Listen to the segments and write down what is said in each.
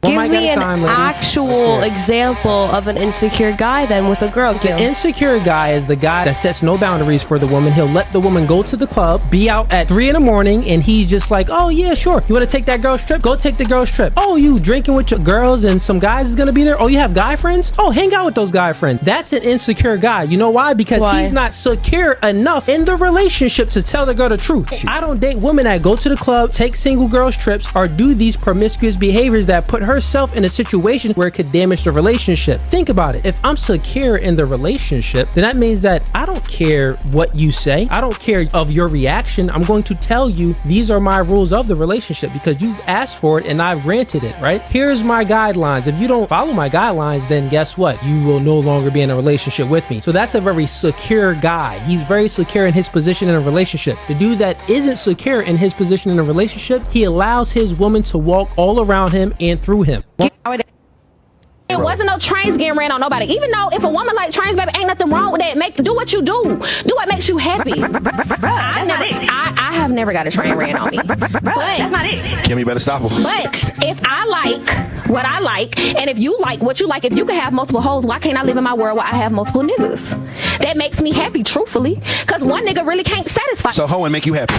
Give me an actual example of an insecure guy then with a girl. The insecure guy is the guy that sets no boundaries for the woman. He'll let the woman go to the club, be out at 3 a.m, and he's just like, oh yeah, sure. You want to take that girl's trip? Go take the girl's trip. Oh, you drinking with your girls and some guys is going to be there? Oh, you have guy friends? Oh, hang out with those guy friends. That's an insecure guy. You know why? Because he's not secure enough in the relationship to tell the girl the truth. I don't date women that go to the club, take single girls trips, or do these promiscuous behaviors that put herself in a situation where it could damage the relationship. Think about it. If I'm secure in the relationship, then that means that I don't care what you say. I don't care of your reaction. I'm going to tell you these are my rules of the relationship because you've asked for it and I've granted it, right? Here's my guidelines. If you don't follow my guidelines, then guess what? You will no longer be in a relationship with me. So that's a very secure guy. He's very secure in his position in a relationship. The dude that isn't secure in his position in a relationship, he allows his woman to walk all around him and through him. It wasn't no trains getting ran on nobody. Even though if a woman like trains, baby, ain't nothing wrong with that. Do what you do. Do what makes you happy. I have never got a train ran on me. But that's not it. Kim, you better stop him. But if I like what I like, and if you like what you like, if you can have multiple hoes, why can't I live in my world where I have multiple niggas? That makes me happy, truthfully. Because one nigga really can't satisfy. So hoeing make you happy.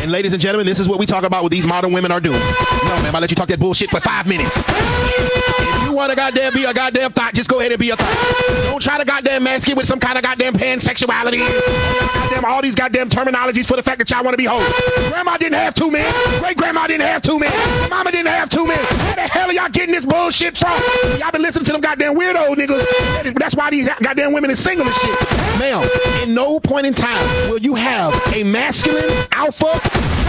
And ladies and gentlemen, this is what we talk about what these modern women are doing. No, man, I let you talk that bullshit for 5 minutes. If you want to goddamn be a goddamn thought, just go ahead and be a thought. Don't try to goddamn mask it with some kind of goddamn pansexuality. Goddamn all these goddamn terminologies for the fact that y'all want to be hoes. Grandma didn't have 2 men. Great grandma didn't have 2 men. Mama didn't have 2 men. Where the hell are y'all getting this bullshit from? Y'all been listening to them goddamn weirdo niggas. That's why these goddamn women is single and shit. Ma'am, in no point in time will you have a masculine alpha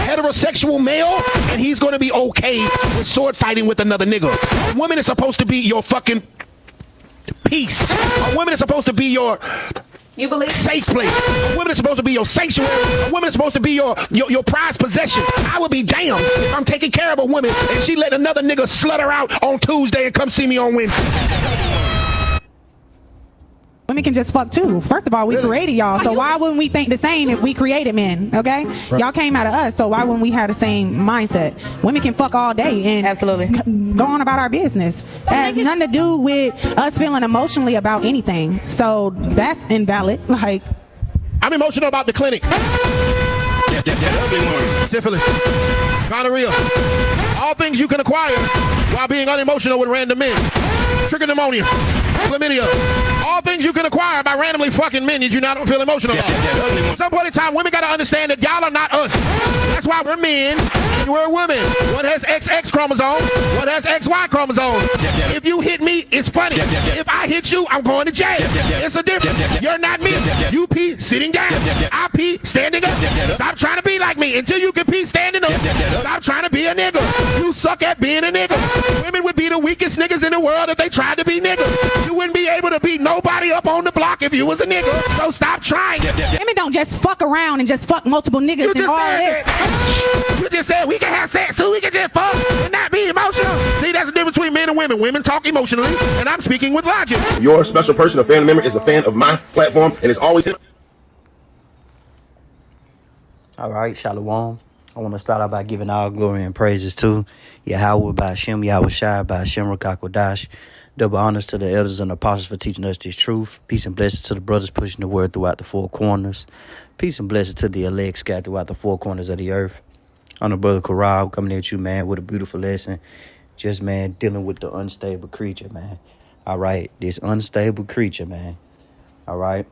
heterosexual male and he's going to be okay with sword fighting with another nigga. A woman is supposed to be your fucking peace. A woman is supposed to be your safe place. A woman is supposed to be your sanctuary. A woman is supposed to be your prized possession. I would be damned if I'm taking care of a woman and she let another nigga slut her out on Tuesday and come see me on Wednesday. Women can just fuck too. First of all, we created y'all, so why wouldn't we think the same if we created men? Okay, right. Y'all came out of us, so why wouldn't we have the same mindset? Women can fuck all day and absolutely go on about our business. It has nothing to do with us feeling emotionally about anything. So that's invalid. Like, I'm emotional about the clinic. Syphilis, gonorrhea, all things you can acquire while being unemotional with random men. Trichomoniasis, chlamydia, all things you can acquire by randomly fucking men that you not feel emotional about. At some point in time, women gotta understand that y'all are not us. That's why we're men and we're women. One has XX chromosome, one has XY chromosome. If you hit me, it's funny. If I hit you, I'm going to jail. It's a difference. You're not me. You pee sitting down. I pee standing up. Stop trying to be like me. Until you can pee standing up, stop trying to be a nigga. You suck at being a nigga. Women would be the weakest niggas in the world if they tried to be niggas. You wouldn't be able to beat nobody up on the block if you was a nigga. So stop trying. Women don't just fuck around and just fuck multiple niggas and all that. You just said we can have sex so we can just fuck and not be emotional. See, that's the difference between men and women. Women talk emotionally, and I'm speaking with logic. Your special person, a family member, is a fan of my platform, and it's always him. All right, Shalom. I want to start out by giving all glory and praises to Yahweh by Hashem, Yahweh Shai by Hashem Rakakwadash. Double honors to the elders and apostles for teaching us this truth. Peace and blessings to the brothers pushing the word throughout the 4 corners. Peace and blessings to the elect scattered throughout the 4 corners of the earth. I'm the brother Corral coming at you, man, with a beautiful lesson. Just, man, dealing with the unstable creature, man. All right, this unstable creature, man. All right.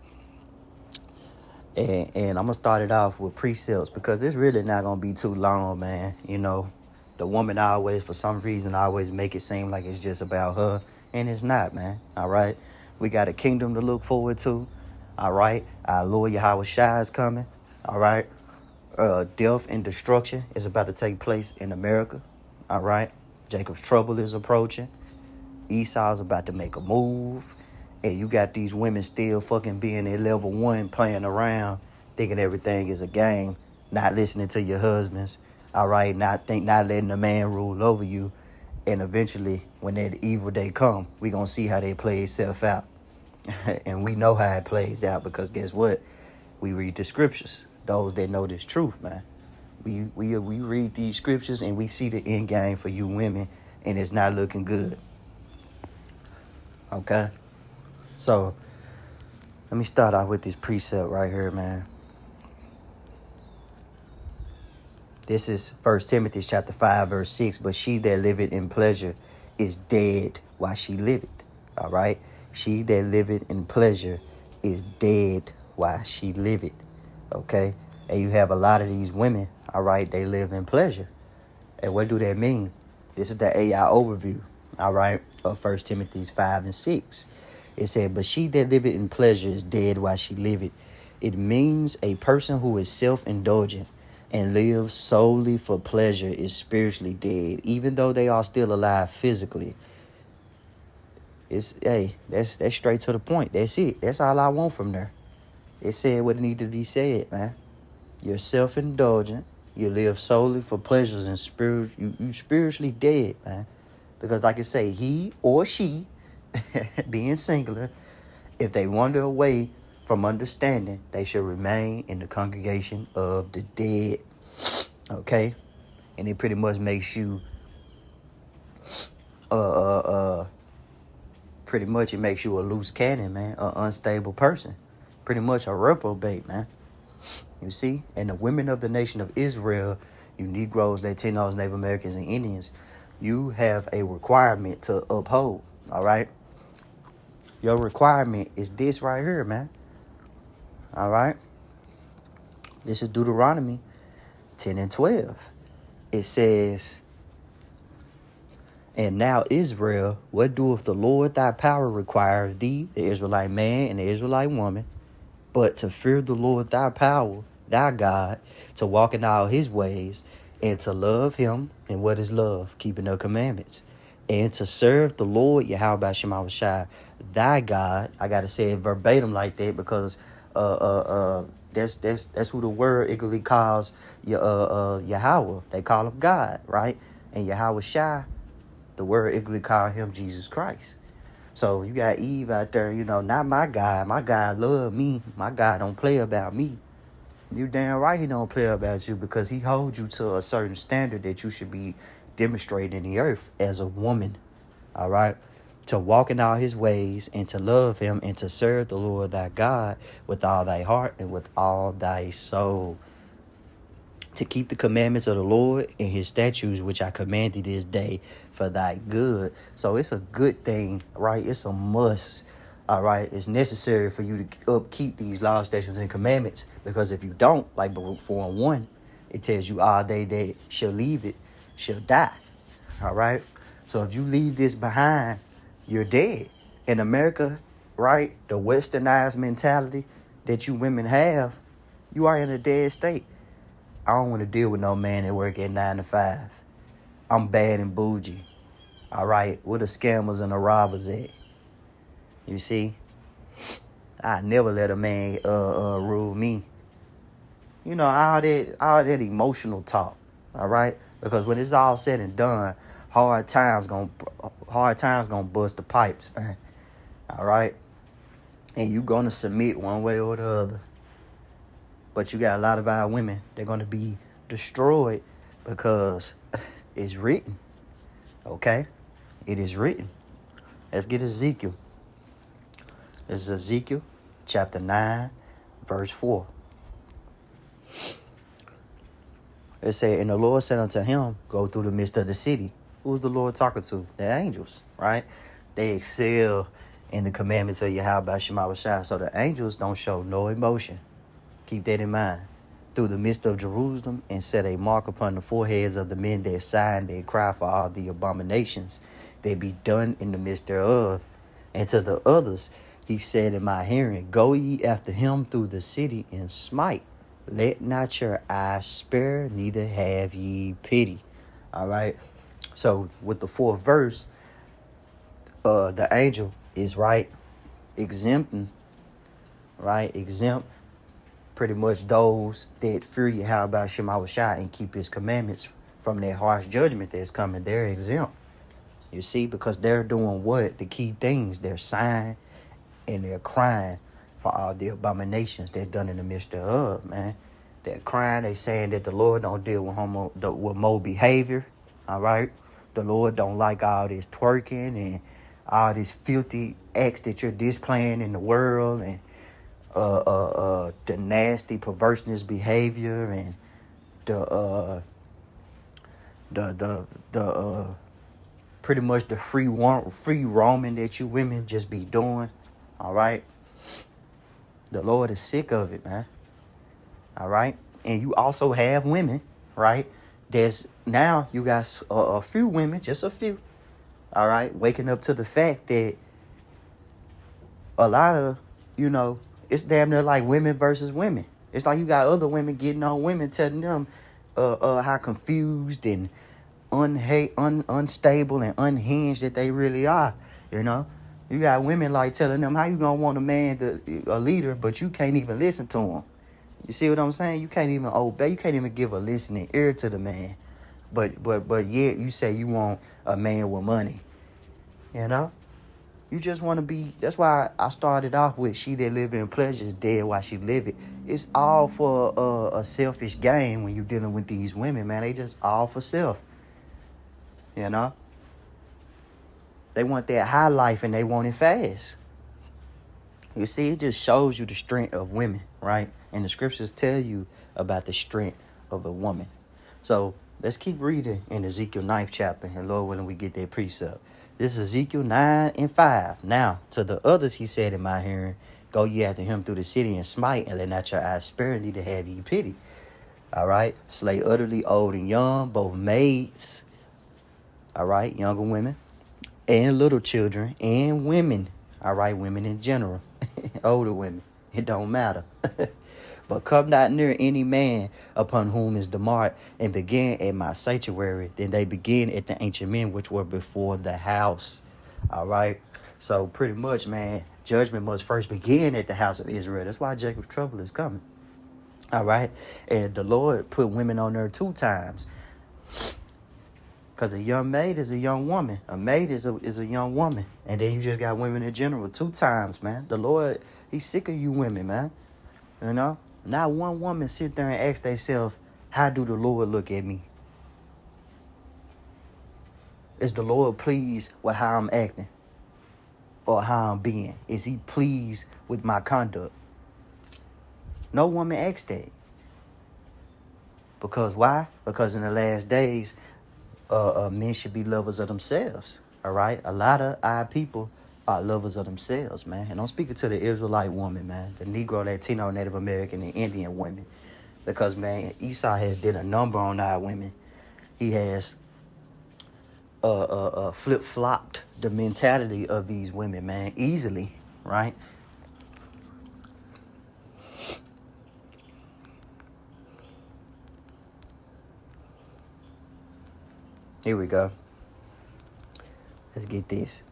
And I'm going to start it off with precepts because it's really not going to be too long, man. You know, the woman always, for some reason, always make it seem like it's just about her. And it's not, man. All right. We got a kingdom to look forward to. All right. Our Lord Yahweh Shai is coming. All right. Death and destruction is about to take place in America. All right. Jacob's trouble is approaching. Esau's about to make a move. And you got these women still fucking being at level 1 playing around, thinking everything is a game, not listening to your husbands. All right. Not letting the man rule over you. And eventually, when that evil day come, we going to see how they play itself out. And we know how it plays out because guess what? We read the scriptures. Those that know this truth, man. We read these scriptures and we see the end game for you women, and it's not looking good. Okay? So, let me start off with this precept right here, man. This is 1 Timothy chapter 5, verse 6. But she that liveth in pleasure is dead while she liveth. All right? She that liveth in pleasure is dead while she liveth. Okay? And you have a lot of these women, all right, they live in pleasure. And what do that mean? This is the AI overview, all right, of 1 Timothy 5 and 6. It said, but she that liveth in pleasure is dead while she liveth. It means a person who is self-indulgent and lives solely for pleasure is spiritually dead, even though they are still alive physically. That's straight to the point. That's it. That's all I want from there. It said what needed to be said, man. You're self-indulgent. You live solely for pleasures and you spiritually dead, man. Because like I say, he or she, being singular, if they wander away from understanding, they should remain in the congregation of the dead. Okay? And it pretty much makes you pretty much it makes you a loose cannon, man, an unstable person. Pretty much a reprobate, man. You see? And the women of the nation of Israel, you Negroes, Latinos, Native Americans, and Indians, you have a requirement to uphold, all right? Your requirement is this right here, man. All right? This is Deuteronomy 10 and 12. It says, and now Israel, what doeth the Lord thy power require of thee, the Israelite man and the Israelite woman, but to fear the Lord thy power, thy God, to walk in all his ways, and to love him. And what is love? Keeping the commandments. And to serve the Lord Yahweh Shemawashai, thy God. I gotta say it verbatim like that because that's who the word equally calls Yahweh. They call him God, right? And Yahweh Shai, the word equally call him Jesus Christ. So you got Eve out there, not my God. My God love me. My God don't play about me. You damn right he don't play about you because he holds you to a certain standard that you should be demonstrating in the earth as a woman. All right? To walk in all his ways and to love him and to serve the Lord thy God with all thy heart and with all thy soul. To keep the commandments of the Lord and his statutes, which I command thee this day for thy good. So it's a good thing, right? It's a must, all right? It's necessary for you to upkeep these laws, statutes, and commandments. Because if you don't, like Baruch 4 and 1, it tells you all they that shall leave it shall die, all right? So if you leave this behind, you're dead. In America, right, the westernized mentality that you women have, you are in a dead state. I don't want to deal with no man that work at 9 to 5. I'm bad and bougie. All right, where the scammers and the robbers at? You see, I never let a man rule me. All that emotional talk. All right, because when it's all said and done, hard times gonna bust the pipes, man. All right, and you gonna submit one way or the other. But you got a lot of our women, they're going to be destroyed because it's written. Okay? It is written. Let's get Ezekiel. This is Ezekiel chapter 9, verse 4. It said, and the Lord said unto him, go through the midst of the city. Who's the Lord talking to? The angels, right? They excel in the commandments of Yahweh Shemawashai. So the angels don't show no emotion. Keep that in mind. Through the midst of Jerusalem, and set a mark upon the foreheads of the men that sigh and cry for all the abominations that be done in the midst thereof. And to the others he said in my hearing, go ye after him through the city and smite. Let not your eyes spare, neither have ye pity. All right. So with the fourth verse, the angel is exempt pretty much those that fear Yahweh Shemawashai and keep his commandments from that harsh judgment that's coming. They're exempt. You see, because they're doing what? The key things. They're sighing and they're crying for all the abominations they're done in the midst thereof, man. They're crying. They saying that the Lord don't deal with with more behavior. All right. The Lord don't like all this twerking and all these filthy acts that you're displaying in the world, and the nasty perverseness behavior, and the pretty much the free roaming that you women just be doing. All right. The Lord is sick of it, man. All right. And you also have women, right? There's now you got a few women, just a few. All right. Waking up to the fact that a lot of, it's damn near like women versus women. It's like you got other women getting on women, telling them how confused and unstable and unhinged that they really are. You got women like telling them how you gonna want a man a leader, but you can't even listen to him. You see what I'm saying? You can't even obey. You can't even give a listening ear to the man. But yet you say you want a man with money. You just want to be. That's why I started off with she that live in pleasure is dead while she live it. It's all for a selfish game when you're dealing with these women, man. They just all for self. They want that high life and they want it fast. You see, it just shows you the strength of women, right? And the scriptures tell you about the strength of a woman. So let's keep reading in Ezekiel 9th chapter, and Lord willing, we get that precept. This is Ezekiel 9:5. Now, to the others he said in my hearing, go ye after him through the city and smite, and let not your eyes sparingly to have ye pity. All right? Slay utterly old and young, both maids, all right, younger women, and little children, and women, all right, women in general, older women, it don't matter. But come not near any man upon whom is the mark, and begin at my sanctuary. Then they begin at the ancient men which were before the house. All right. So pretty much, man, judgment must first begin at the house of Israel. That's why Jacob's trouble is coming. All right. And the Lord put women on there 2 times. Because a young maid is a young woman. A maid is a young woman. And then you just got women in general 2 times, man. The Lord, he's sick of you women, man. Not one woman sit there and ask themselves, how do the Lord look at me? Is the Lord pleased with how I'm acting? Or how I'm being? Is he pleased with my conduct? No woman asks that. Because why? Because in the last days, men should be lovers of themselves. All right? A lot of our people are lovers of themselves, man. And I'm speaking to the Israelite woman, man. The Negro, Latino, Native American, and Indian women. Because, man, Esau has did a number on our women. He has flip-flopped the mentality of these women, man, easily, right? Here we go. Let's get this.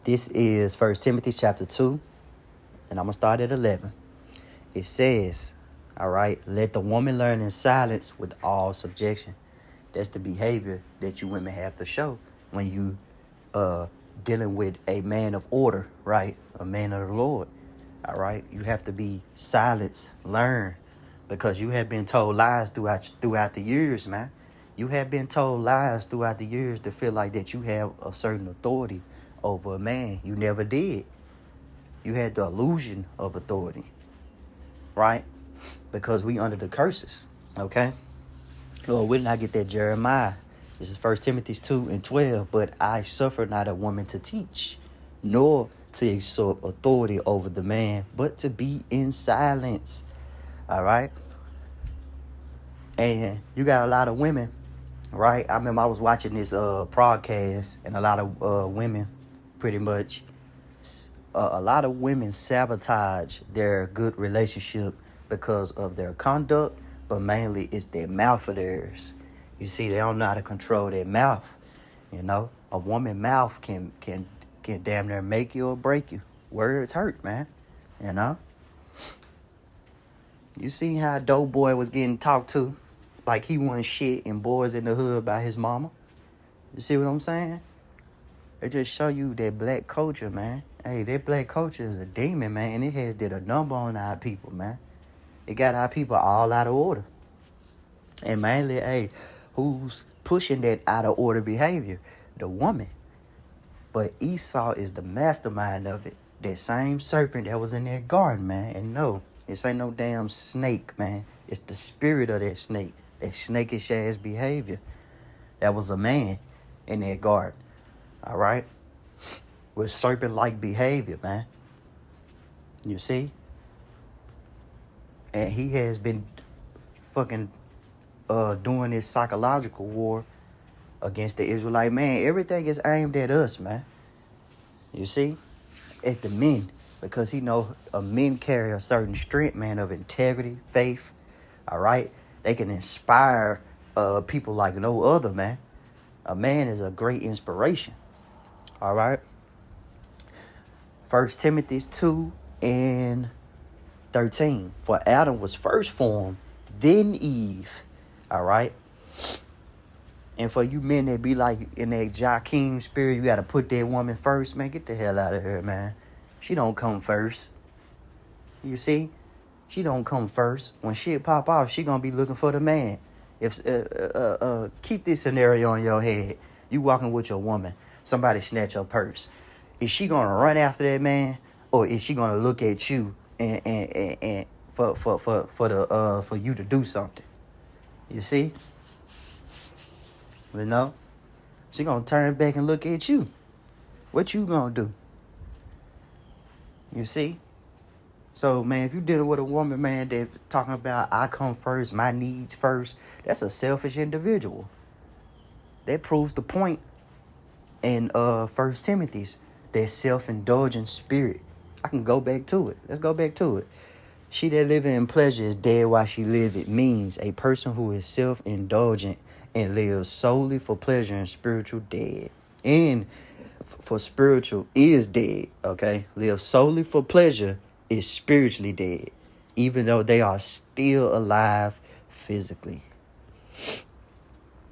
This is 1 Timothy chapter 2, and I'm going to start at 11. It says, all right, let the woman learn in silence with all subjection. That's the behavior that you women have to show when you dealing with a man of order, right? A man of the Lord, all right? You have to be silent, learn, because you have been told lies throughout the years, man. You have been told lies throughout the years to feel like that you have a certain authority over a man. You never did. You had the illusion of authority, right? Because we under the curses, okay? Lord, where did I get that? Jeremiah. This is 1 Timothy 2:12. But I suffer not a woman to teach, nor to exert authority over the man, but to be in silence, all right? And you got a lot of women, right? I remember I was watching this podcast, and a lot of women, pretty much, a lot of women sabotage their good relationship because of their conduct, but mainly it's their mouth of theirs. You see, they don't know how to control their mouth. A woman's mouth can damn near make you or break you. Words hurt, man. You see how Dope Boy was getting talked to like he wasn't shit in Boys in the Hood by his mama? You see what I'm saying? It just show you that black culture, man. Hey, that black culture is a demon, man, and it has did a number on our people, man. It got our people all out of order. And mainly, hey, who's pushing that out of order behavior? The woman. But Esau is the mastermind of it. That same serpent that was in that garden, man. And no, this ain't no damn snake, man. It's the spirit of that snake. That snakish ass behavior. That was a man in that garden. All right? With serpent-like behavior, man. You see? And he has been fucking doing this psychological war against the Israelite man. Everything is aimed at us, man. You see? At the men. Because he know men carry a certain strength, man, of integrity, faith. All right? They can inspire people like no other, man. A man is a great inspiration. All right? 1 Timothy 2:13. For Adam was first formed, then Eve. All right? And for you men that be like in that Joachim spirit, you got to put that woman first, man. Get the hell out of here, man. She don't come first. You see? She don't come first. When shit pop off, she gonna be looking for the man. If keep this scenario in your head. You walking with your woman. Somebody snatch your purse. Is she gonna run after that man, or is she gonna look at you and for you to do something? You see? You know? She gonna turn back and look at you. What you gonna do? You see? So, man, if you dealing with a woman, man, that's talking about I come first, my needs first, that's a selfish individual. That proves the point in 1 Timothy's, that self-indulgent spirit. I can go back to it. Let's go back to it. She that liveth in pleasure is dead while she liveth means a person who is self-indulgent and lives solely for pleasure and spiritual dead. And for spiritual is dead, okay? Live solely for pleasure is spiritually dead, even though they are still alive physically.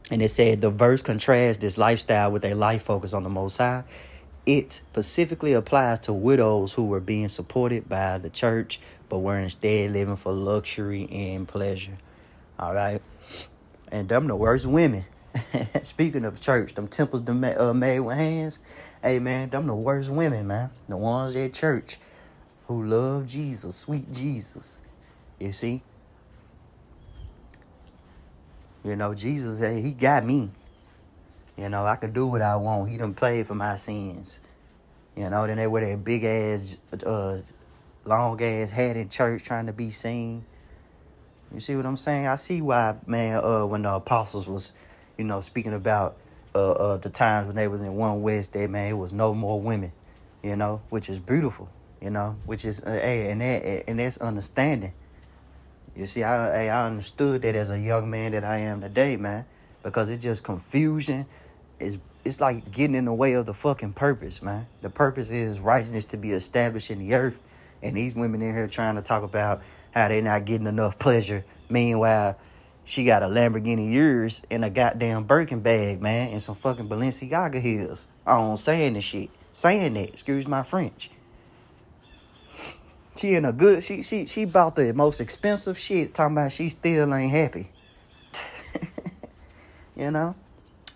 And it said the verse contrasts this lifestyle with a life focus on the Most High. It specifically applies to widows who were being supported by the church, but were instead living for luxury and pleasure. All right. And them the worst women. Speaking of church, them temples made with hands. Hey, man, them the worst women, man. The ones at church who love Jesus, sweet Jesus. You see? You know, Jesus, hey, he got me. You know, I can do what I want. He done paid for my sins. You know, then they wear that big ass, long ass hat in church trying to be seen. You see what I'm saying? I see why, man, when the apostles was, you know, speaking about the times when they was in one West Day, man, it was no more women, you know, which is beautiful, you know, which is, and that's understanding. You see, I understood that as a young man that I am today, man, because it's just confusion. It's like getting in the way of the fucking purpose, man. The purpose is righteousness to be established in the earth. And these women in here trying to talk about how they not getting enough pleasure. Meanwhile, she got a Lamborghini Urus and a goddamn Birkin bag, man, and some fucking Balenciaga heels. On saying this shit. Saying that, excuse my French. She in a good, she bought the most expensive shit, talking about she still ain't happy. You know?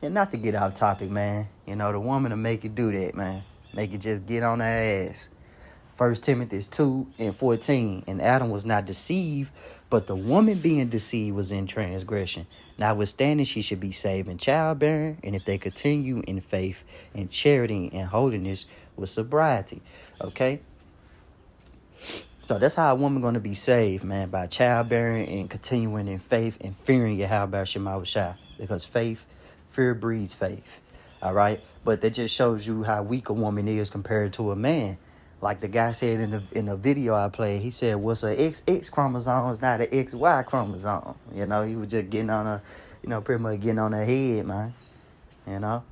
And not to get off topic, man. You know, the woman will make you do that, man. Make you just get on her ass. 1 Timothy 2:14. And Adam was not deceived, but the woman being deceived was in transgression. Notwithstanding, she should be saved in childbearing, and if they continue in faith and charity and holiness with sobriety. Okay? So that's how a woman going to be saved, man, by childbearing and continuing in faith and fearing Yahweh Shema Shai. Because fear breeds faith. All right? But that just shows you how weak a woman is compared to a man. Like the guy said in the video I played, he said, what's a XX chromosome is not an XY chromosome. You know, he was just getting on a, you know, pretty much getting on her head, man. You know?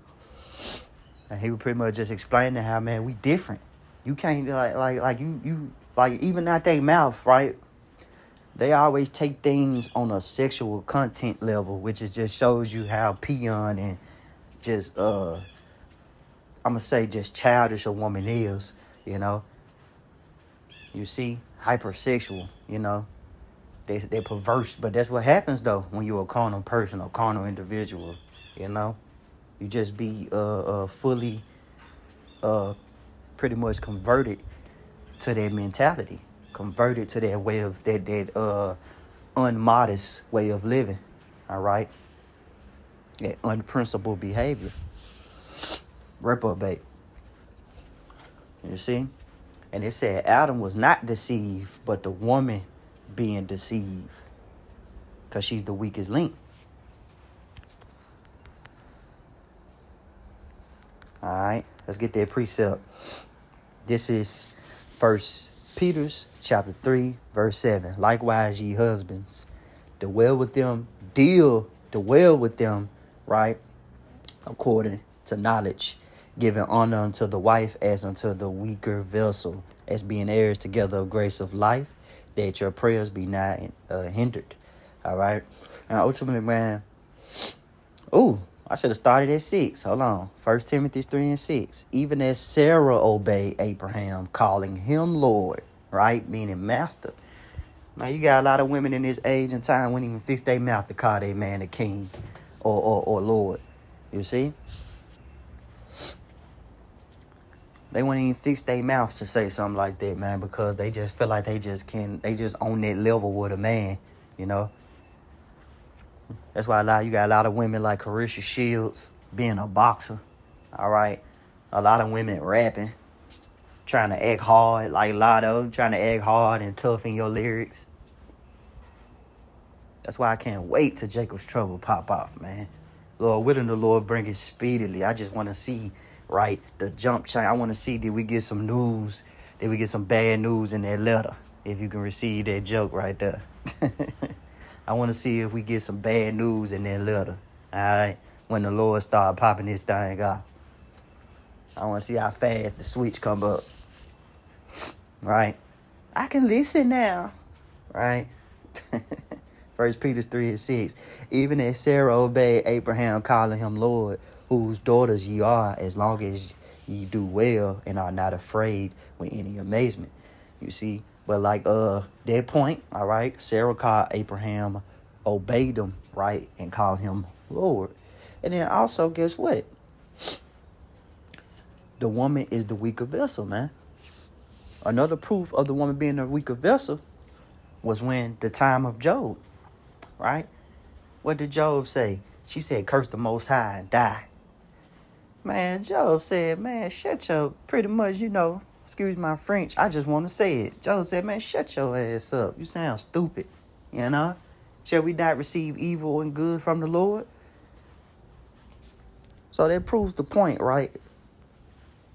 And he was pretty much just explaining how, man, we different. You can't, like even out their mouth, right? They always take things on a sexual content level, which is just shows you how peon and just, I'm going to say just childish a woman is. You know, you see, hypersexual, you know, They're perverse, but that's what happens though when you're a carnal person, a carnal individual. You know, you just be fully pretty much converted to their mentality, converted to their way of that unmodest way of living. All right, that unprincipled behavior. Reprobate. You see, and it said Adam was not deceived, but the woman being deceived, because she's the weakest link. All right, let's get that precept. This is First Peter's chapter 3, verse 7. Likewise, ye husbands, dwell with them, right, according to knowledge, giving honor unto the wife as unto the weaker vessel, as being heirs together of grace of life, that your prayers be not hindered. All right. And ultimately, man, I should have started at 6. Hold on. 1 Timothy 3:6. Even as Sarah obeyed Abraham, calling him Lord, right? Meaning master. Man, you got a lot of women in this age and time wouldn't even fix their mouth to call their man a king or Lord. You see? They wouldn't even fix their mouth to say something like that, man, because they just feel like they just on that level with a man, you know? That's why you got a lot of women like Carissa Shields being a boxer, all right? A lot of women rapping, trying to act hard, like Lotto, trying to act hard and tough in your lyrics. That's why I can't wait till Jacob's Trouble pop off, man. Lord willing, the Lord bring it speedily. I just want to see, right, the jump chain. I want to see, did we get some news? Did we get some bad news in that letter? If you can receive that joke right there. I want to see if we get some bad news in that letter. All right, when the Lord start popping this thing off. I want to see how fast the switch come up. Right? I can listen now. Right? 1 Peter 3:6. Even as Sarah obeyed Abraham, calling him Lord, whose daughters ye are, as long as ye do well and are not afraid with any amazement. You see? But like that point, all right, Sarah called Abraham, obeyed him, right, and called him Lord. And then also, guess what? The woman is the weaker vessel, man. Another proof of the woman being a weaker vessel was when the time of Job, right? What did Job say? She said, curse the Most High and die. Man, Job said, man, shut your, pretty much, excuse my French, I just want to say it. Job said, man, shut your ass up. You sound stupid, Shall we not receive evil and good from the Lord? So that proves the point, right?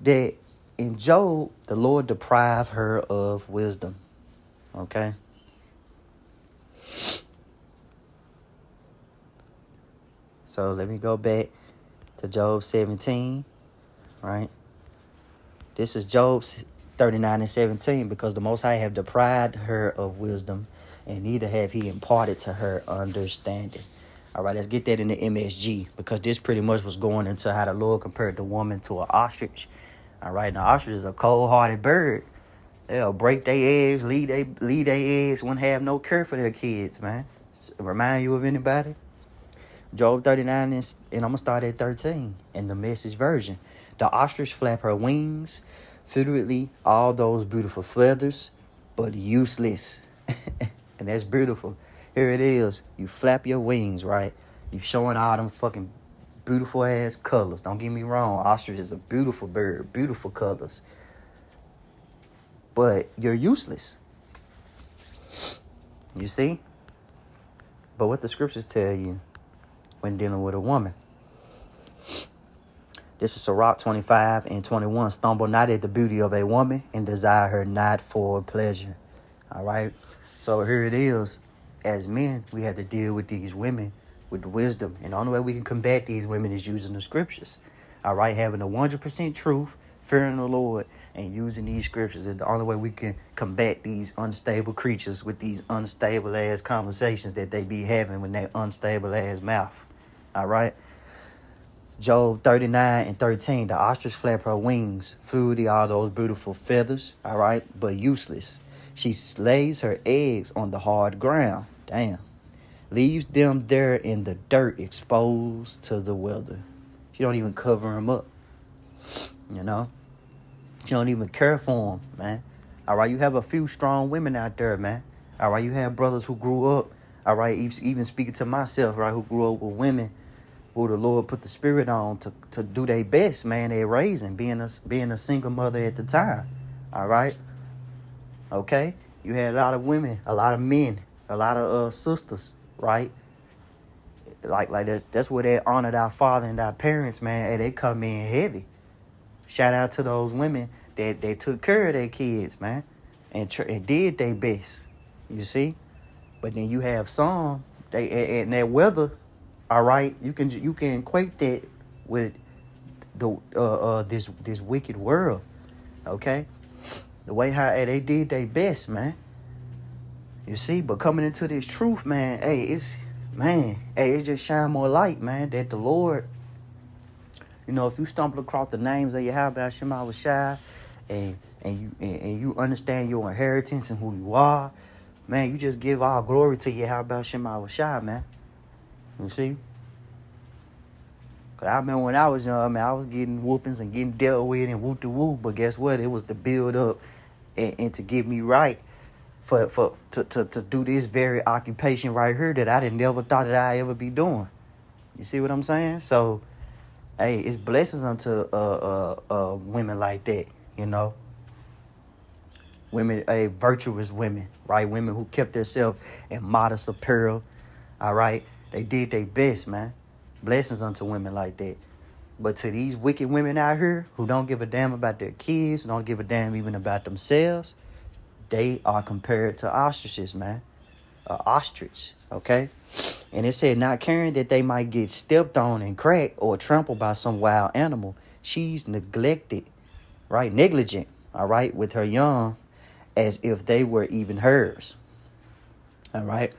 That in Job, the Lord deprived her of wisdom. Okay? So let me go back to Job 17, right? This is Job 39:17, because the Most High have deprived her of wisdom, and neither have he imparted to her understanding. All right, let's get that in the MSG, because this pretty much was going into how the Lord compared the woman to an ostrich. All right, now ostrich is a cold-hearted bird. They'll break their eggs, leave their eggs, won't have no care for their kids, man. Remind you of anybody? Job 39, and I'm going to start at 13 in the Message version. The ostrich flap her wings, figuratively all those beautiful feathers, but useless. And that's beautiful. Here it is. You flap your wings, right? You showing all them fucking beautiful ass colors. Don't get me wrong. Ostrich is a beautiful bird, beautiful colors. But you're useless. You see? But what the scriptures tell you when dealing with a woman. This is Sirach 25:21. Stumble not at the beauty of a woman, and desire her not for pleasure. All right? So here it is. As men, we have to deal with these women with wisdom. And the only way we can combat these women is using the scriptures. All right? Having the 100% truth, fearing the Lord, and using these scriptures is the only way we can combat these unstable creatures with these unstable ass conversations that they be having with their unstable ass mouth. All right? Job 39:13. The ostrich flap her wings, fluidly all those beautiful feathers, all right, but useless. She lays her eggs on the hard ground. Damn. Leaves them there in the dirt, exposed to the weather. She don't even cover them up. You know? She don't even care for them, man. All right, you have a few strong women out there, man. All right, you have brothers who grew up, all right, even speaking to myself, right, who grew up with women who the Lord put the spirit on to do their best, man. They raising, being a single mother at the time. All right? Okay? You had a lot of women, a lot of men, a lot of sisters, right? Like that. That's where they honored our father and our parents, man. And they come in heavy. Shout out to those women that they took care of their kids, man, and did their best. You see? But then you have some, and that weather, all right, you can equate that with this wicked world, okay? The way how they did their best, man. You see, but coming into this truth, man, it just shine more light, man, that the Lord, you know, if you stumble across the names of Yahweh Shema Shai, and you understand your inheritance and who you are, man, you just give all glory to Yahweh Shema Shai, man. You see? Cause I remember when I was young, man, I was getting whoopings and getting dealt with and whoop de whoop. But guess what? It was to build up and to get me right to do this very occupation right here that I didn't never thought that I'd ever be doing. You see what I'm saying? So, hey, it's blessings unto women like that, you know. Women, virtuous women, right? Women who kept themselves in modest apparel, all right? They did their best, man. Blessings unto women like that. But to these wicked women out here who don't give a damn about their kids, don't give a damn even about themselves, they are compared to ostriches, man. Ostrich, okay? And it said, not caring that they might get stepped on and cracked or trampled by some wild animal. She's neglected, right? Negligent, all right, with her young as if they were even hers. All right?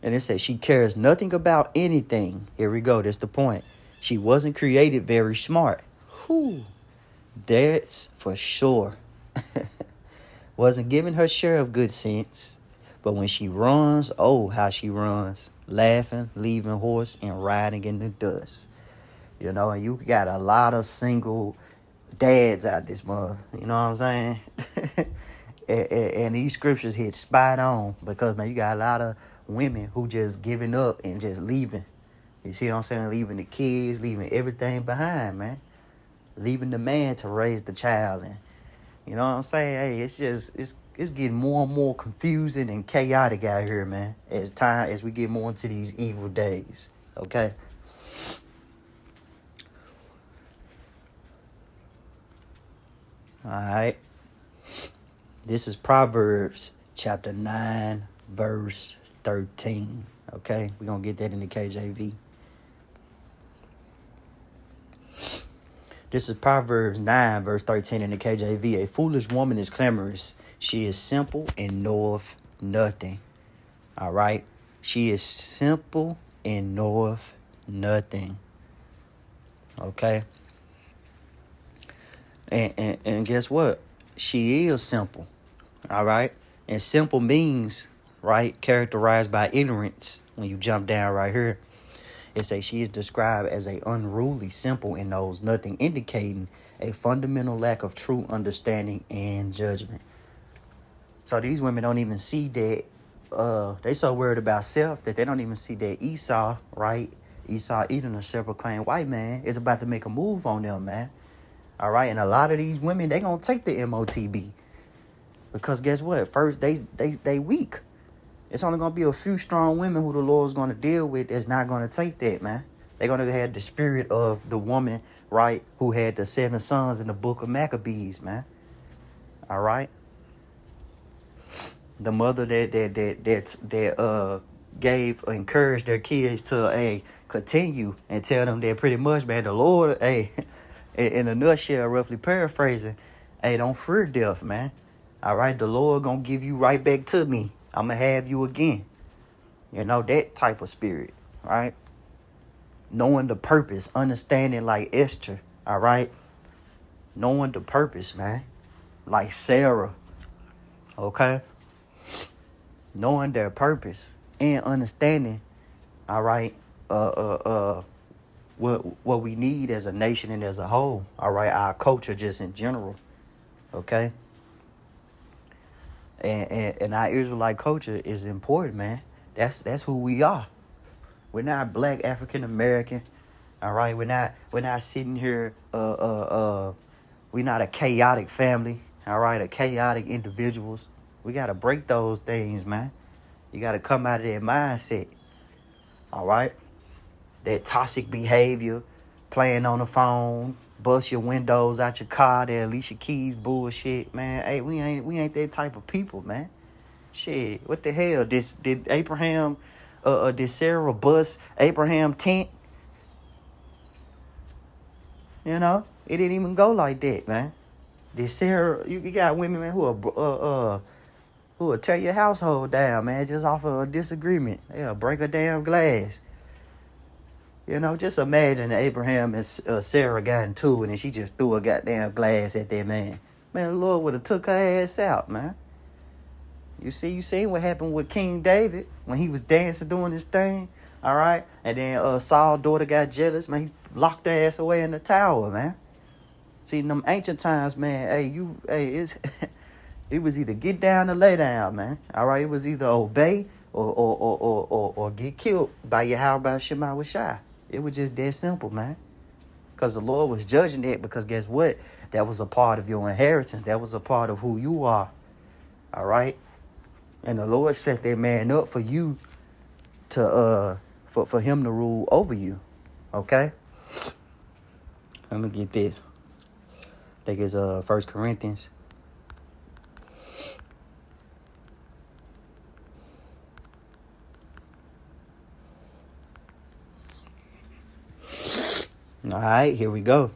And it says she cares nothing about anything. Here we go. That's the point. She wasn't created very smart. Whew. That's for sure. Wasn't given her share of good sense. But when she runs, oh, how she runs. Laughing, leaving horse, and riding in the dust. You know, and you got a lot of single dads out this month. You know what I'm saying? and these scriptures hit spot on. Because, man, you got a lot of women who just giving up and just leaving. You see what I'm saying? Leaving the kids, leaving everything behind, man. Leaving the man to raise the child. And you know what I'm saying? Hey, it's getting more and more confusing and chaotic out here, man. As we get more into these evil days. Okay? Alright. This is Proverbs chapter 9, verse 13. Okay? We're going to get that in the KJV. This is Proverbs 9, verse 13 in the KJV. A foolish woman is clamorous. She is simple and knoweth nothing. All right? She is simple and knoweth nothing. Okay? And guess what? She is simple. All right? And simple means, right, characterized by ignorance. When you jump down right here, it says she is described as a unruly, simple, and knows nothing, indicating a fundamental lack of true understanding and judgment. So these women don't even see that they so worried about self that they don't even see that Esau, right? Esau eating a self-proclaimed white man is about to make a move on them, man. All right, and a lot of these women, they gonna take the MOTB. Because guess what? First, they weak. It's only going to be a few strong women who the Lord's going to deal with that's not going to take that, man. They're going to have the spirit of the woman, right, who had the 7 sons in the book of Maccabees, man. All right? The mother that encouraged their kids to continue and tell them that pretty much, man, the Lord, in a nutshell, roughly paraphrasing, don't fear death, man. All right? The Lord going to give you right back to me. I'm going to have you again. You know, that type of spirit, right? Knowing the purpose, understanding like Esther, all right? Knowing the purpose, man. Like Sarah, Okay? Knowing their purpose and understanding, all right, what we need as a nation and as a whole, all right, our culture just in general, okay? And our Israelite culture is important, man. That's who we are. We're not black African American, all right? We're not sitting here, we're not a chaotic family, all right, a chaotic individuals. We got to break those things, man. You got to come out of that mindset, all right? That toxic behavior, playing on the phone, bust your windows out your car, that Alicia Keys bullshit, man. Hey, we ain't that type of people, man. Shit, what the hell? Did Abraham, did Sarah bust Abraham tent? You know, it didn't even go like that, man. Did Sarah? You got women, man, who will tear your household down, man, just off of a disagreement. They'll break a damn glass. You know, just imagine Abraham and Sarah got into it and she just threw a goddamn glass at that man. Man, the Lord would have took her ass out, man. You seen what happened with King David when he was dancing, doing his thing, all right? And then Saul's daughter got jealous, man. He locked her ass away in the tower, man. See, in them ancient times, man, it was either get down or lay down, man. All right, it was either obey or get killed by Yahweh Shema Shai. It was just that simple, man. Because the Lord was judging it, because guess what? That was a part of your inheritance. That was a part of who you are. All right? And the Lord set that man up for you to for him to rule over you. Okay? Let me get this. I think it's 1 Corinthians. All right, here we go.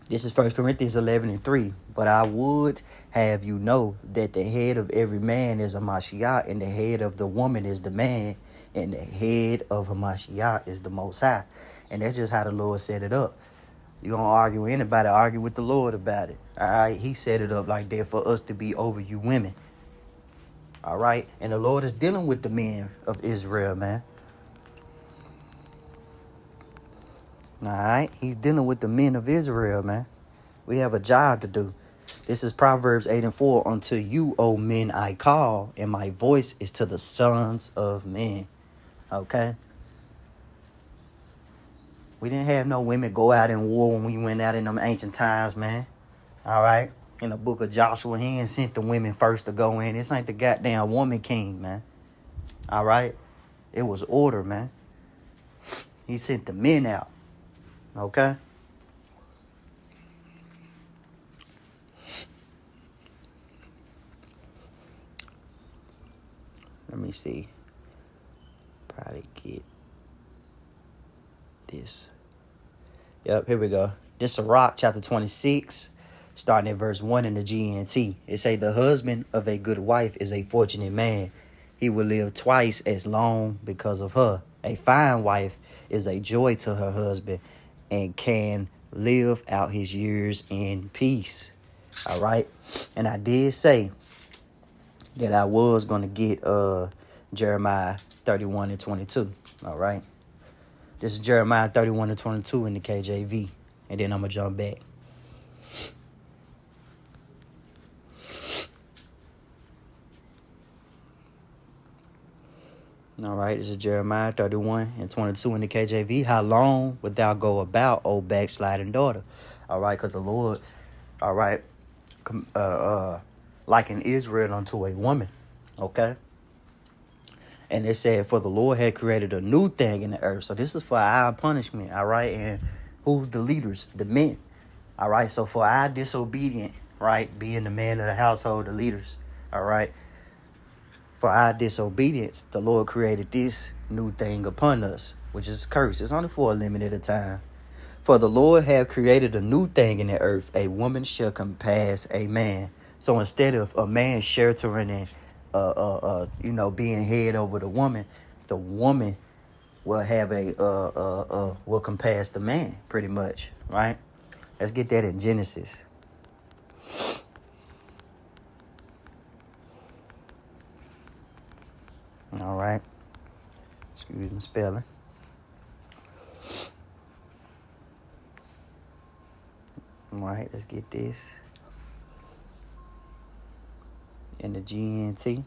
This is 1 Corinthians 11:3. But I would have you know that the head of every man is a Mashiach, and the head of the woman is the man, and the head of a Mashiach is the Most High. And that's just how the Lord set it up. You don't argue with anybody, argue with the Lord about it. All right, he set it up like that for us to be over you women. All right, and the Lord is dealing with the men of Israel, man. All right, he's dealing with the men of Israel, man. We have a job to do. This is Proverbs 8:4. Unto you, O men, I call, and my voice is to the sons of men. Okay? We didn't have no women go out in war when we went out in them ancient times, man. All right? In the book of Joshua, he ain't sent the women first to go in. This ain't the goddamn woman king, man. All right? It was order, man. He sent the men out. Okay? Let me see. Probably get this. Yep, here we go. This is Sirach, chapter 26, starting at verse 1 in the GNT. It say, the husband of a good wife is a fortunate man. He will live twice as long because of her. A fine wife is a joy to her husband and can live out his years in peace. All right. And I did say that I was going to get Jeremiah 31:22. All right. This is Jeremiah 31:22 in the KJV. And then I'm going to jump back. All right, this is Jeremiah 31:22 in the KJV. How long wilt thou go about, O backsliding daughter? All right, because the Lord, all right, likened Israel unto a woman. Okay? And it said, for the Lord had created a new thing in the earth. So this is for our punishment, all right? And who's the leaders? The men. All right, so for our disobedient, right, being the man of the household, the leaders, all right? For our disobedience, the Lord created this new thing upon us, which is curse. It's only for a limited time. For the Lord have created a new thing in the earth. A woman shall compass a man. So instead of a man sheltering and, being head over the woman will have will compass the man, pretty much, right? Let's get that in Genesis. All right. Excuse me spelling. All right, let's get this. In the GNT.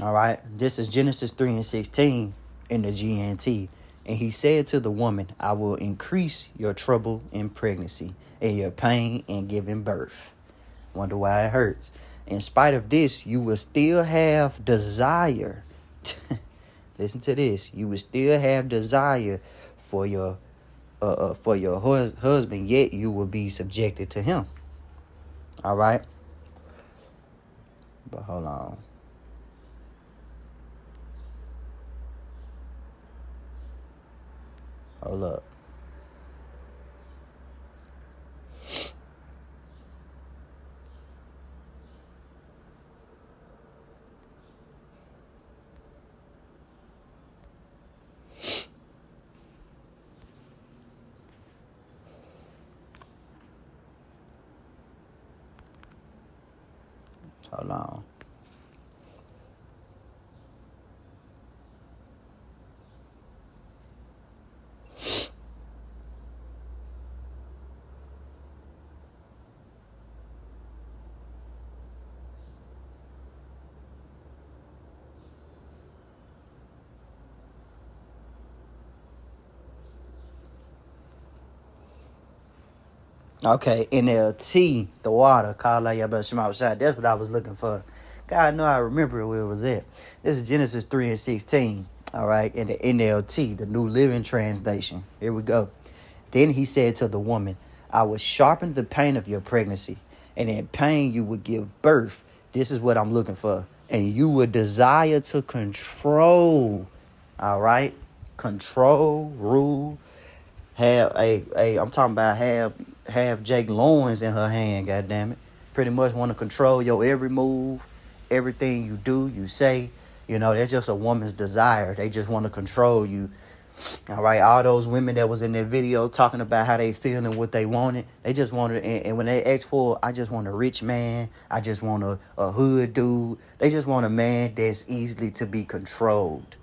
All right, this is Genesis 3:16 in the GNT. And he said to the woman, I will increase your trouble in pregnancy and your pain in giving birth. Wonder why it hurts. In spite of this, you will still have desire. Listen to this. You will still have desire for your husband, yet you will be subjected to him. All right. But hold on. Hold up. Hold on. Okay, NLT, the water. Call out your Shema outside. That's what I was looking for. God know I remember where it was at. This is Genesis 3:16. All right, in the NLT, the New Living Translation. Here we go. Then he said to the woman, I will sharpen the pain of your pregnancy, and in pain you will give birth. This is what I'm looking for. And you will desire to control. All right, control, rule. I'm talking about have Jake Lawrence in her hand, goddammit. Pretty much want to control your every move, everything you do, you say. You know, that's just a woman's desire. They just want to control you. All right, all those women that was in that video talking about how they feel and what they wanted, they just wanted, and when they asked for, I just want a rich man, I just want a hood dude. They just want a man that's easily to be controlled,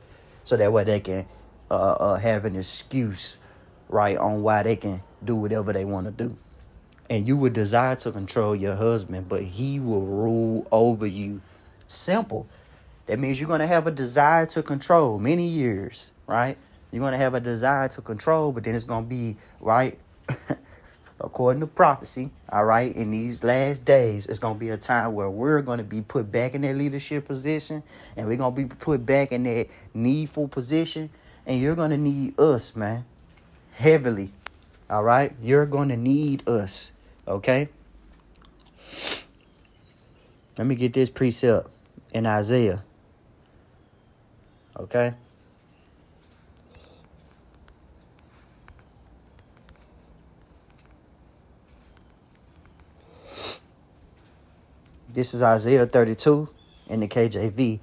so that way they can have an excuse, right, on why they can do whatever they want to do. And you would desire to control your husband, but he will rule over you. Simple. That means you're going to have a desire to control many years, right? You're going to have a desire to control, but then it's going to be, right, according to prophecy, all right, in these last days, it's going to be a time where we're going to be put back in that leadership position, and we're going to be put back in that needful position, and you're going to need us, man, heavily, all right? You're going to need us, okay? Let me get this precept in Isaiah, okay? This is Isaiah 32 in the KJV.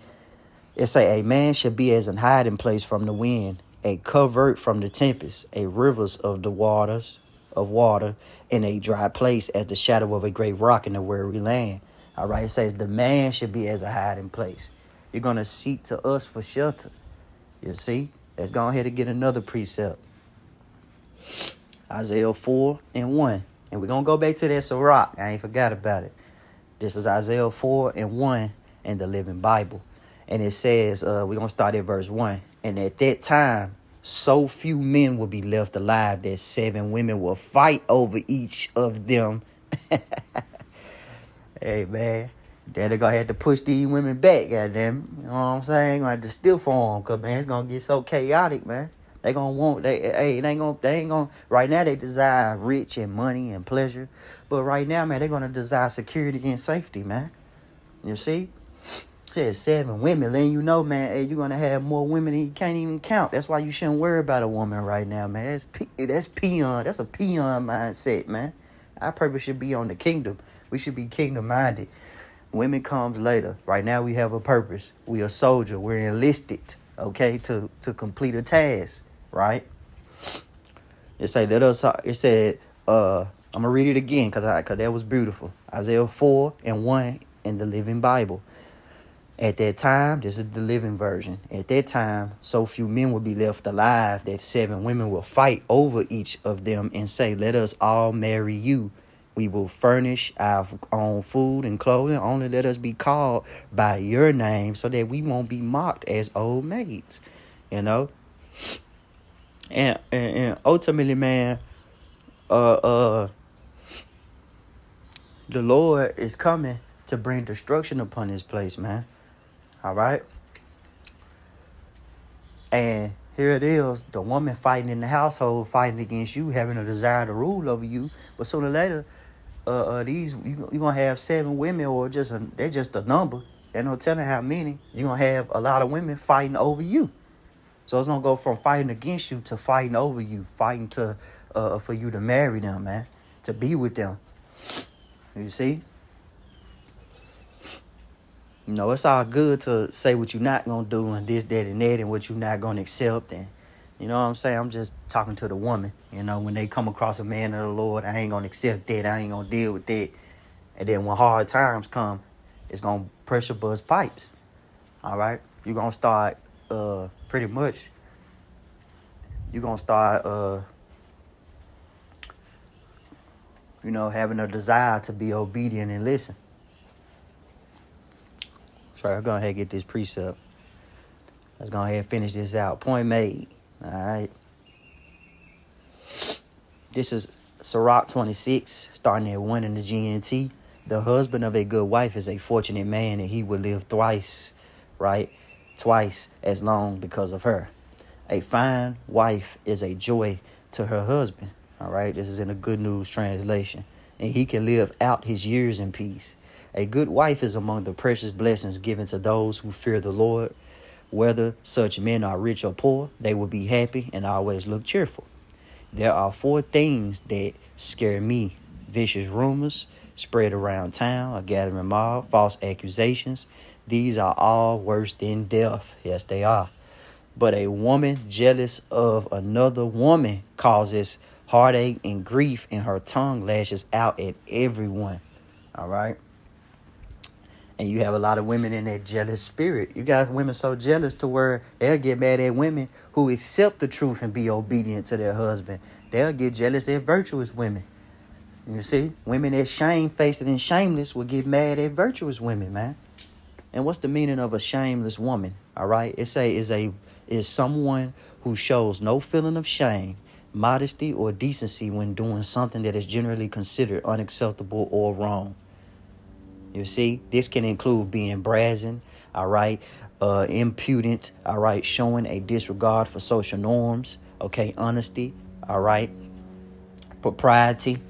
It say, a man shall be as an hiding place from the wind, a covert from the tempest, a rivers of the waters of water, in a dry place as the shadow of a great rock in a weary land. All right, it says the man should be as a hiding place. You're going to seek to us for shelter. You see? Let's go ahead and get another precept. Isaiah 4:1. And we're going to go back to that Sirach. I ain't forgot about it. This is Isaiah 4:1 in the Living Bible. And it says, we're going to start at verse 1. And at that time, so few men will be left alive that 7 women will fight over each of them. Hey, man. Then they're going to have to push these women back, goddamn. You know what I'm saying? Going to have to still for them, because, man, it's going to get so chaotic, man. They going to want, they ain't going to, right now they desire rich and money and pleasure. But right now, man, they're going to desire security and safety, man. You see? There's 7 women, letting you know, man, hey, you're going to have more women than you can't even count. That's why you shouldn't worry about a woman right now, man. That's peon. That's a peon mindset, man. Our purpose should be on the kingdom. We should be kingdom-minded. Women comes later. Right now, we have a purpose. We a soldier. We're enlisted, okay, to complete a task, right? It said, I'm going to read it again because that was beautiful. Isaiah 4:1 in the Living Bible. At that time, this is the living version. At that time, so few men will be left alive that 7 women will fight over each of them and say, let us all marry you. We will furnish our own food and clothing. Only let us be called by your name so that we won't be mocked as old maids. You know? And ultimately, man, the Lord is coming to bring destruction upon this place, man. All right. And here it is, the woman fighting in the household, fighting against you, having a desire to rule over you. But sooner or later, you're gonna have 7 women, or they're just a number. They're no telling how many. You're gonna have a lot of women fighting over you. So it's gonna go from fighting against you to fighting over you, fighting to for you to marry them, man, to be with them. You see? You know, it's all good to say what you're not going to do and this, that, and that, and what you're not going to accept. And, you know what I'm saying? I'm just talking to the woman. You know, when they come across a man of the Lord, I ain't going to accept that. I ain't going to deal with that. And then when hard times come, it's going to pressure bust pipes. All right? You're going to start pretty much, you're going to start, you know, having a desire to be obedient and listen. Sorry, I'm going to get this precept. Let's go ahead and finish this out. Point made. All right. This is Sirach 26, starting at 1 in the GNT. The husband of a good wife is a fortunate man, and he will live twice, right? Twice as long because of her. A fine wife is a joy to her husband. All right. This is in a Good News translation. And he can live out his years in peace. A good wife is among the precious blessings given to those who fear the Lord. Whether such men are rich or poor, they will be happy and always look cheerful. There are 4 things that scare me: vicious rumors spread around town, a gathering mob, false accusations. These are all worse than death. Yes, they are. But a woman jealous of another woman causes heartache and grief, and her tongue lashes out at everyone. All right. And you have a lot of women in that jealous spirit. You got women so jealous to where they'll get mad at women who accept the truth and be obedient to their husband. They'll get jealous at virtuous women. You see, women that shamefaced and shameless will get mad at virtuous women, man. And what's the meaning of a shameless woman? All right, is someone who shows no feeling of shame, modesty, or decency when doing something that is generally considered unacceptable or wrong. You see, this can include being brazen, all right, impudent, all right, showing a disregard for social norms, okay, honesty, all right, propriety,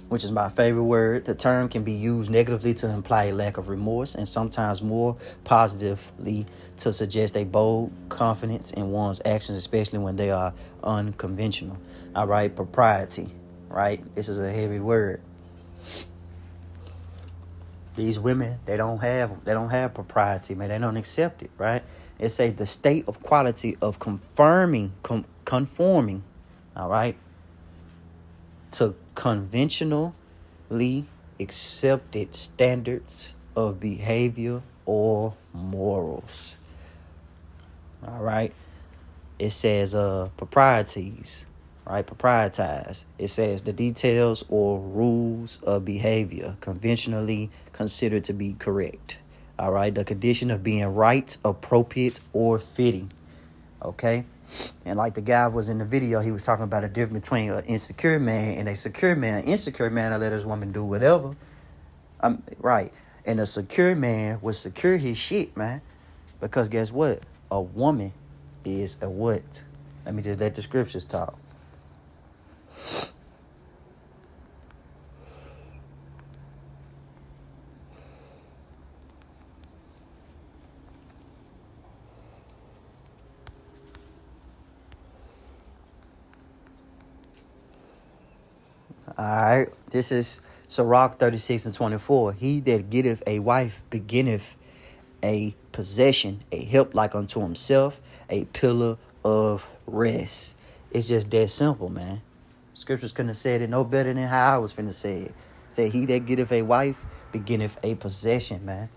which is my favorite word. The term can be used negatively to imply a lack of remorse, and sometimes more positively to suggest a bold confidence in one's actions, especially when they are unconventional. All right, propriety, right? This is a heavy word. These women, they don't have propriety, man. They don't accept it, right? It says the state of quality of conforming, all right, to conventionally accepted standards of behavior or morals. All right. It says proprieties, right? Proprietize. It says the details or rules of behavior conventionally considered to be correct. All right. The condition of being right, appropriate, or fitting. Okay. And like the guy was in the video, he was talking about the difference between an insecure man and a secure man. An insecure man will let his woman do whatever. Right. And a secure man will secure his shit, man. Because guess what? A woman is a what? Let me just let the scriptures talk. All right, this is Sirach 36 and 24. He that getteth a wife beginneth a possession, a help like unto himself, a pillar of rest. It's just that simple, man. Scriptures couldn't have said it no better than how I was finna say it. Say he that getteth a wife beginneth a possession, man.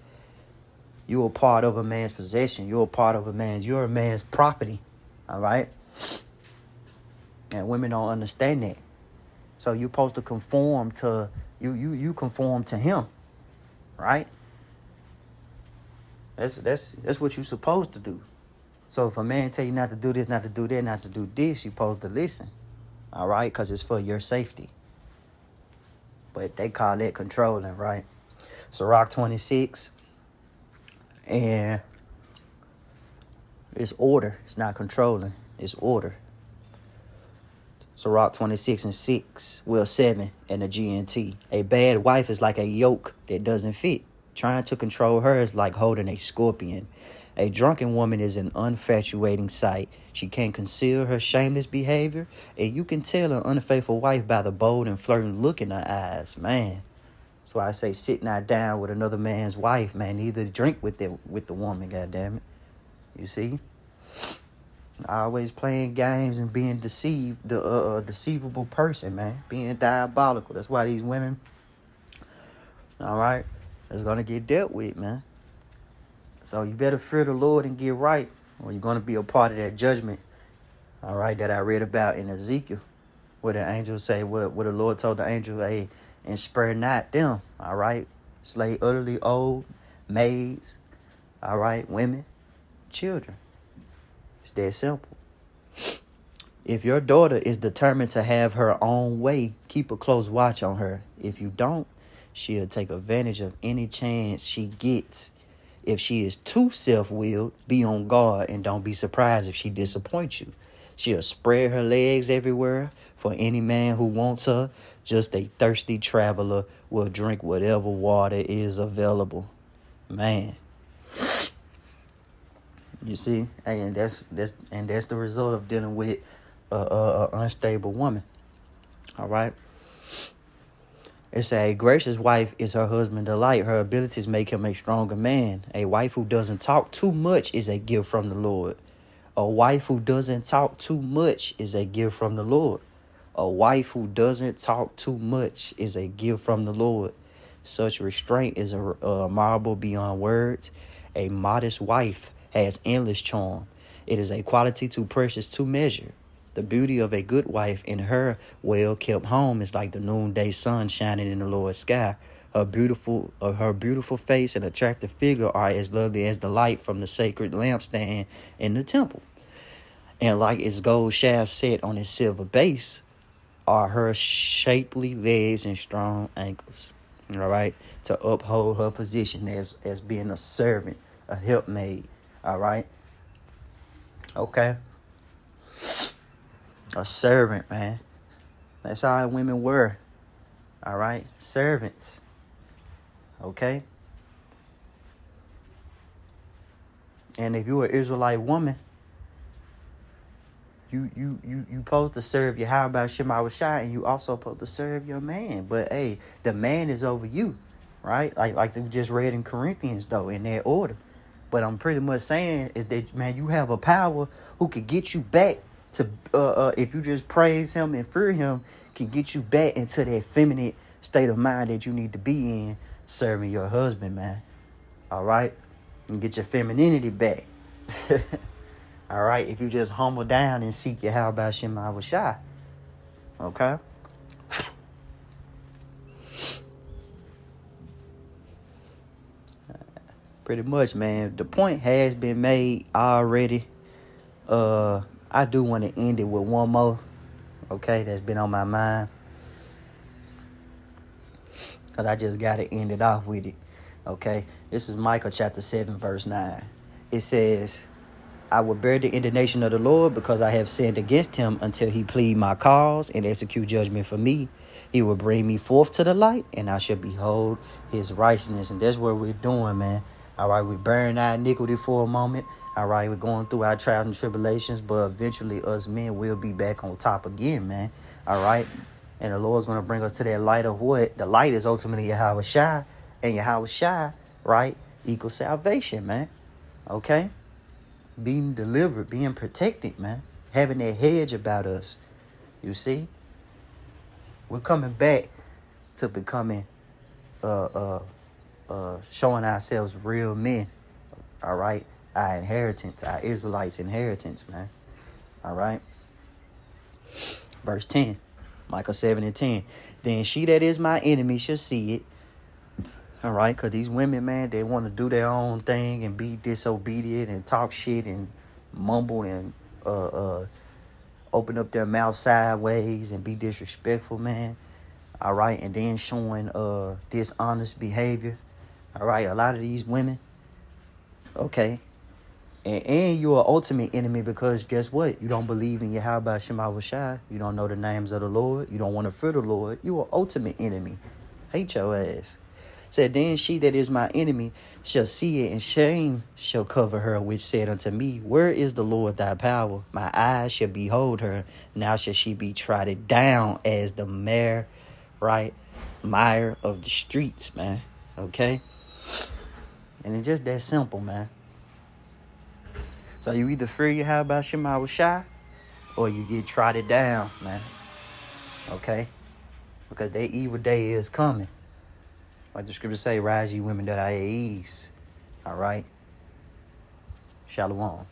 You're a part of a man's possession. You're a man's property. All right? And women don't understand that. So you're supposed to conform to, you conform to him. Right? That's what you're supposed to do. So if a man tell you not to do this, not to do that, not to do this, you're supposed to listen. All right? Because it's for your safety. But they call that controlling, right? Sirach 26. And it's order. It's not controlling. It's order. Sirach 26 and 6. Well, 7 in the GNT. A bad wife is like a yoke that doesn't fit. Trying to control her is like holding a scorpion. A drunken woman is an infatuating sight. She can't conceal her shameless behavior, and you can tell an unfaithful wife by the bold and flirting look in her eyes. Man, that's why I say sit not down with another man's wife, man. Neither drink with the woman, goddammit. You see? Always playing games and being deceived, the deceivable person, man. Being diabolical. That's why these women, all right, is going to get dealt with, man. So you better fear the Lord and get right, or you're going to be a part of that judgment, all right, that I read about in Ezekiel, where the angel say, what the Lord told the angel, hey, and spare not them, all right, slay utterly old, maids, all right, women, children. It's that simple. If your daughter is determined to have her own way, keep a close watch on her. If you don't, she'll take advantage of any chance she gets. If she is too self-willed, be on guard and don't be surprised if she disappoints you. She'll spread her legs everywhere for any man who wants her. Just a thirsty traveler will drink whatever water is available. Man. You see? And that's the result of dealing with a unstable woman. All right? It's a gracious wife is her husband delight. Her abilities make him a stronger man. A wife who doesn't talk too much is a gift from the Lord. A wife who doesn't talk too much is a gift from the Lord. A wife who doesn't talk too much is a gift from the Lord. Such restraint is a marvel beyond words. A modest wife has endless charm. It is a quality too precious to measure. The beauty of a good wife in her well-kept home is like the noonday sun shining in the lower sky. Her beautiful face and attractive figure are as lovely as the light from the sacred lampstand in the temple. And like its gold shaft set on its silver base are her shapely legs and strong ankles. All right, to uphold her position as being a servant, a helpmate. All right, okay. A servant, man. That's how women were. All right? Servants. Okay? And if you're an Israelite woman, you supposed to serve your how about Shema Shai, and you also supposed to serve your man. But hey, the man is over you, right? Like we just read in Corinthians, though, in that order. But I'm pretty much saying is that, man, you have a power who could get you back to, if you just praise him and fear him, can get you back into that feminine state of mind that you need to be in, serving your husband, man. All right? And get your femininity back. All right? If you just humble down and seek your how about Shema Shai. Okay? Pretty much, man. The point has been made already. I do want to end it with one more, okay, that's been on my mind. Because I just got to end it off with it, okay? This is Micah chapter 7, verse 9. It says, I will bear the indignation of the Lord because I have sinned against him until he plead my cause and execute judgment for me. He will bring me forth to the light and I shall behold his righteousness. And that's what we're doing, man. All right, we're bearing our iniquity for a moment. All right, we're going through our trials and tribulations, but eventually us men will be back on top again, man. All right, and the Lord's going to bring us to that light of what? The light is ultimately Yahweh Shai, and Yahweh Shai, right, equals salvation, man. Okay, being delivered, being protected, man, having that hedge about us. You see, we're coming back to becoming, showing ourselves real men. All right? Our inheritance, our Israelites' inheritance, man. All right? Verse 10. Micah 7 and 10. Then she that is my enemy shall see it. All right? Because these women, man, they want to do their own thing and be disobedient and talk shit and mumble and open up their mouth sideways and be disrespectful, man. All right? And then showing dishonest behavior. All right? A lot of these women, okay, and you're an ultimate enemy because guess what? You don't believe in Yahweh Shema Shai. You don't know the names of the Lord. You don't want to fear the Lord. You're an ultimate enemy. Hate your ass. Said, then she that is my enemy shall see it, and shame shall cover her, which said unto me, where is the Lord thy power? My eyes shall behold her. Now shall she be trodden down as the mire, right? Mire of the streets, man. Okay? And it's just that simple, man. So you either fear Yahweh Shema Shai, or you get trodden down, man. Okay? Because that evil day is coming. Like the scriptures say, rise ye women that are at ease. All right? Shalom.